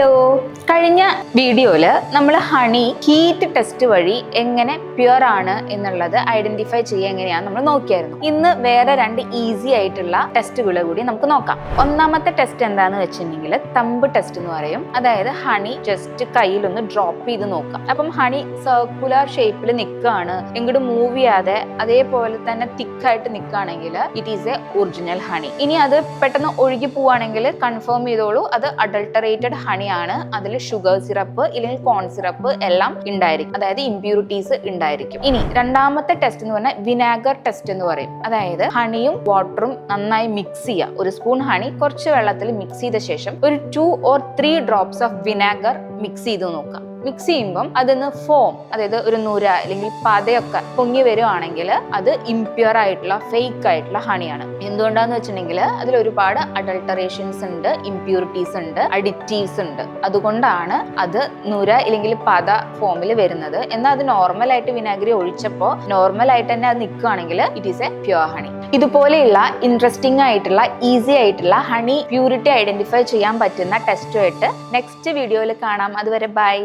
Hello, കഴിഞ്ഞ വീഡിയോയിൽ നമ്മൾ ഹണി ഹീറ്റ് ടെസ്റ്റ് വഴി എങ്ങനെ പ്യുവർ ആണ് എന്നുള്ളത് ഐഡന്റിഫൈ ചെയ്യുക എങ്ങനെയാണ് നമ്മൾ നോക്കിയായിരുന്നു. ഇന്ന് വേറെ രണ്ട് ഈസി ആയിട്ടുള്ള ടെസ്റ്റുകൾ കൂടി നമുക്ക് നോക്കാം. ഒന്നാമത്തെ ടെസ്റ്റ് എന്താന്ന് വെച്ചിട്ടുണ്ടെങ്കിൽ തമ്പ് ടെസ്റ്റ് എന്ന് പറയും. അതായത് ഹണി ജസ്റ്റ് കയ്യിലൊന്ന് ഡ്രോപ്പ് ചെയ്ത് നോക്കാം. അപ്പം ഹണി സർക്കുലർ ഷേപ്പിൽ നിൽക്കുകയാണ്, എങ്ങോട്ട് മൂവ് ചെയ്യാതെ അതേപോലെ തന്നെ തിക്കായിട്ട് നിൽക്കുകയാണെങ്കിൽ it is A original honey. ഇനി അത് പെട്ടെന്ന് ഒഴുകി പോവുകയാണെങ്കിൽ കൺഫേം ചെയ്തോളൂ, അത് അഡൾട്ടറേറ്റഡ് ഹണിയാണ്. അതിൽ ഷുഗർ സിറപ്പ് ഇല്ലെങ്കിൽ കോൺ സിറപ്പ് എല്ലാം ഉണ്ടായിരിക്കും, അതായത് ഇംപ്യൂരിറ്റീസ് ഉണ്ടായിരിക്കും. ഇനി രണ്ടാമത്തെ ടെസ്റ്റ് എന്ന് പറഞ്ഞാൽ വിനാഗർ ടെസ്റ്റ് എന്ന് പറയും. അതായത് ഹണിയും വാട്ടറും നന്നായി മിക്സ് ചെയ്യുക. ഒരു സ്പൂൺ ഹണി കുറച്ച് വെള്ളത്തിൽ മിക്സ് ചെയ്ത ശേഷം ഒരു 2 or 3 drops of vinegar mix ചെയ്ത് നോക്കാം. മിക്സ് ചെയ്യുമ്പം അതിന്ന് ഫോം, അതായത് ഒരു നുര അല്ലെങ്കിൽ പതയൊക്കെ പൊങ്ങി വരുവാണെങ്കിൽ അത് ഇംപ്യൂർ ആയിട്ടുള്ള ഫേക്ക് ആയിട്ടുള്ള ഹണിയാണ്. എന്തുകൊണ്ടാന്ന് വെച്ചിട്ടുണ്ടെങ്കിൽ അതിൽ ഒരുപാട് അഡൾട്ടറേഷൻസ് ഉണ്ട്, ഇംപ്യൂരിറ്റീസ് ഉണ്ട്, അഡിറ്റീവ്സ് ഉണ്ട്. അതുകൊണ്ടാണ് അത് നുര ഇല്ലെങ്കിൽ പത ഫോമിൽ വരുന്നത്. എന്നാൽ അത് നോർമൽ ആയിട്ട് വിനാഗിരി ഒഴിച്ചപ്പോൾ നോർമൽ ആയിട്ട് തന്നെ അത് നിൽക്കുകയാണെങ്കിൽ it is A pure honey. ഇതുപോലെയുള്ള ഇൻട്രസ്റ്റിംഗ് ആയിട്ടുള്ള ഈസി ആയിട്ടുള്ള ഹണി പ്യൂരിറ്റി ഐഡന്റിഫൈ ചെയ്യാൻ പറ്റുന്ന ടെസ്റ്റുമായിട്ട് നെക്സ്റ്റ് വീഡിയോയിൽ കാണാം. അതുവരെ ബൈ.